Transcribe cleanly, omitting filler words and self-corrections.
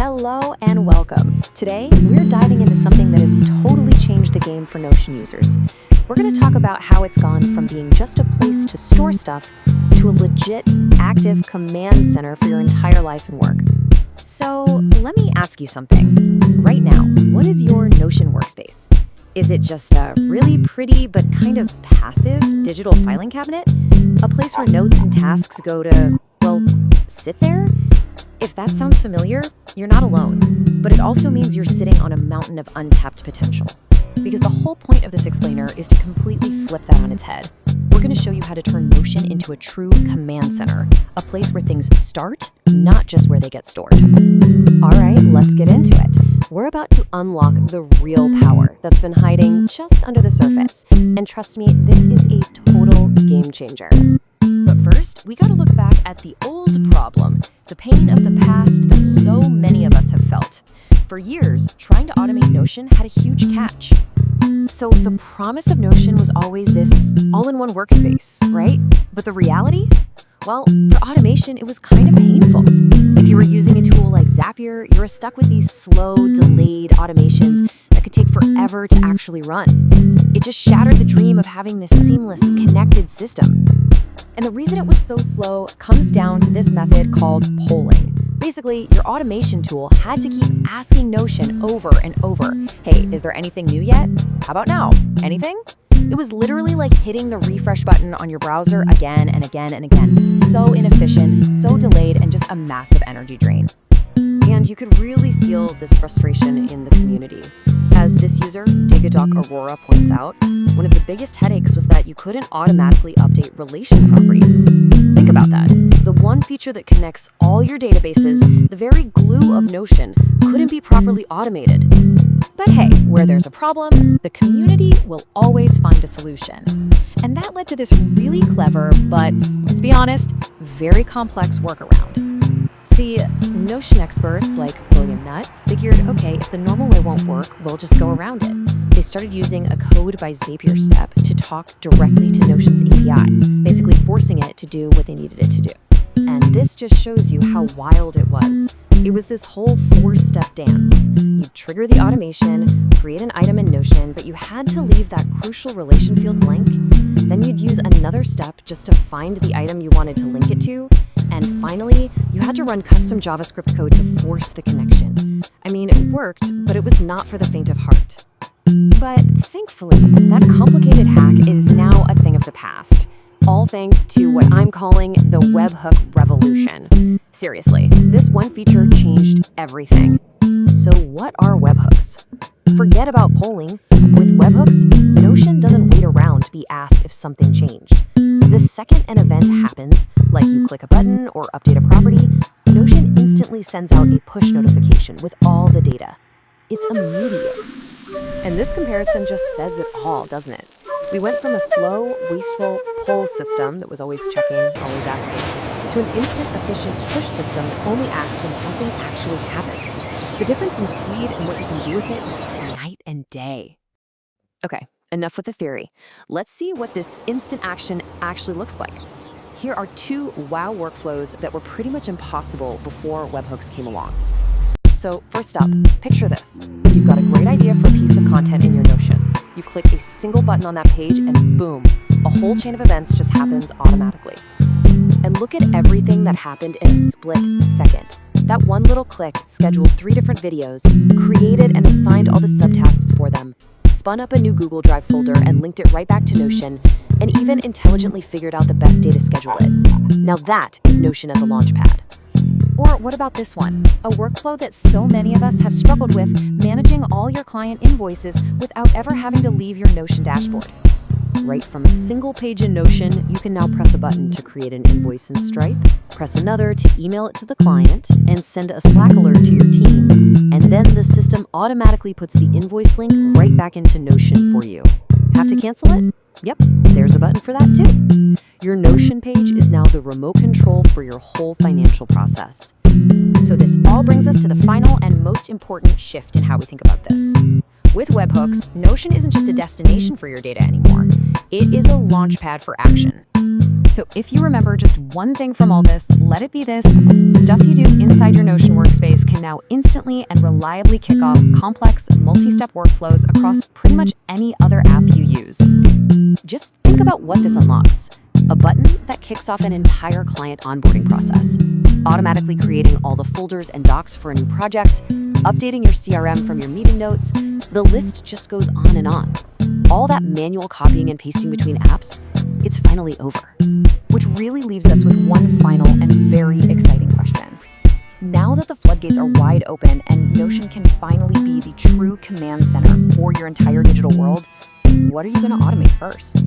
Hello and welcome. Today, we're diving into something that has totally changed the game for Notion users. We're going to talk about how it's gone from being just a place to store stuff to a legit, active command center for your entire life and work. So, let me ask you something. Right now, what is your Notion workspace? Is it just a really pretty but kind of passive digital filing cabinet? A place where notes and tasks go to, well, sit there? If that sounds familiar, you're not alone. But it also means you're sitting on a mountain of untapped potential. Because the whole point of this explainer is to completely flip that on its head. We're going to show you how to turn Notion into a true command center, a place where things start, not just where they get stored. All right, let's get into it. We're about to unlock the real power that's been hiding just under the surface. And trust me, this is a total game changer. But first, we gotta look back at the old problem, the pain of the past that so many of us have felt. For years, trying to automate Notion had a huge catch. So the promise of Notion was always this all-in-one workspace, right? But the reality? Well, for automation, it was kind of painful. If you were using a tool like Zapier, you were stuck with these slow, delayed automations that could take forever to actually run. It just shattered the dream of having this seamless, connected system. And the reason it was so slow comes down to this method called polling. Basically, your automation tool had to keep asking Notion over and over, hey, is there anything new yet? How about now? Anything? It was literally like hitting the refresh button on your browser again and again and again. So inefficient, so delayed, and just a massive energy drain. And you could really feel this frustration in the community. As this user, Digadoc Aurora, points out, one of the biggest headaches was that you couldn't automatically update relation properties. Think about that. The one feature that connects all your databases, the very glue of Notion, couldn't be properly automated. But hey, where there's a problem, the community will always find a solution. And that led to this really clever, but let's be honest, very complex workaround. See, Notion experts like William Nutt figured, okay, if the normal way won't work, we'll just go around it. They started using a code by Zapier step to talk directly to Notion's API, basically forcing it to do what they needed it to do. And this just shows you how wild it was. It was this whole four-step dance. You'd trigger the automation, create an item in Notion, but you had to leave that crucial relation field blank. Then you'd use another step just to find the item you wanted to link it to. And finally, you had to run custom JavaScript code to force the connection. I mean, it worked, but it was not for the faint of heart. But thankfully, that complicated hack is now a thing of the past. All thanks to what I'm calling the webhook revolution. Seriously, this one feature changed everything. So what are webhooks? Forget about polling. With webhooks, Notion doesn't wait around to be asked if something changed. The second an event happens, like you click a button or update a property, Notion instantly sends out a push notification with all the data. It's immediate. And this comparison just says it all, doesn't it? We went from a slow, wasteful poll system that was always checking, always asking, to an instant, efficient push system that only acts when something actually happens. The difference in speed and what you can do with it is just night and day. Okay, enough with the theory. Let's see what this instant action actually looks like. Here are two wow workflows that were pretty much impossible before webhooks came along. So first up, picture this. You've got a great idea for a piece of content in your Notion. You click a single button on that page and boom, a whole chain of events just happens automatically. And look at everything that happened in a split second. That one little click scheduled 3 different videos, created and assigned all the subtasks for them, spun up a new Google Drive folder and linked it right back to Notion, and even intelligently figured out the best day to schedule it. Now that is Notion as a launchpad. Or what about this one? A workflow that so many of us have struggled with, managing all your client invoices without ever having to leave your Notion dashboard. Right from a single page in Notion, you can now press a button to create an invoice in Stripe, press another to email it to the client, and send a Slack alert to your team. And then the system automatically puts the invoice link right back into Notion for you. Have to cancel it? Yep, there's a button for that too. Your Notion page is now the remote control for your whole financial process. So this all brings us to the final and most important shift in how we think about this. With webhooks, Notion isn't just a destination for your data anymore. It is a launchpad for action. So if you remember just one thing from all this, let it be this: stuff you do inside your Notion workspace can now instantly and reliably kick off complex, multi-step workflows across pretty much any other app you use. Just think about what this unlocks. A button that kicks off an entire client onboarding process, automatically creating all the folders and docs for a new project, updating your CRM from your meeting notes. The list just goes on and on. All that manual copying and pasting between apps, it's finally over. Which really leaves us with one final and very exciting question. Now that the floodgates are wide open and Notion can finally be the true command center for your entire digital world, what are you going to automate first?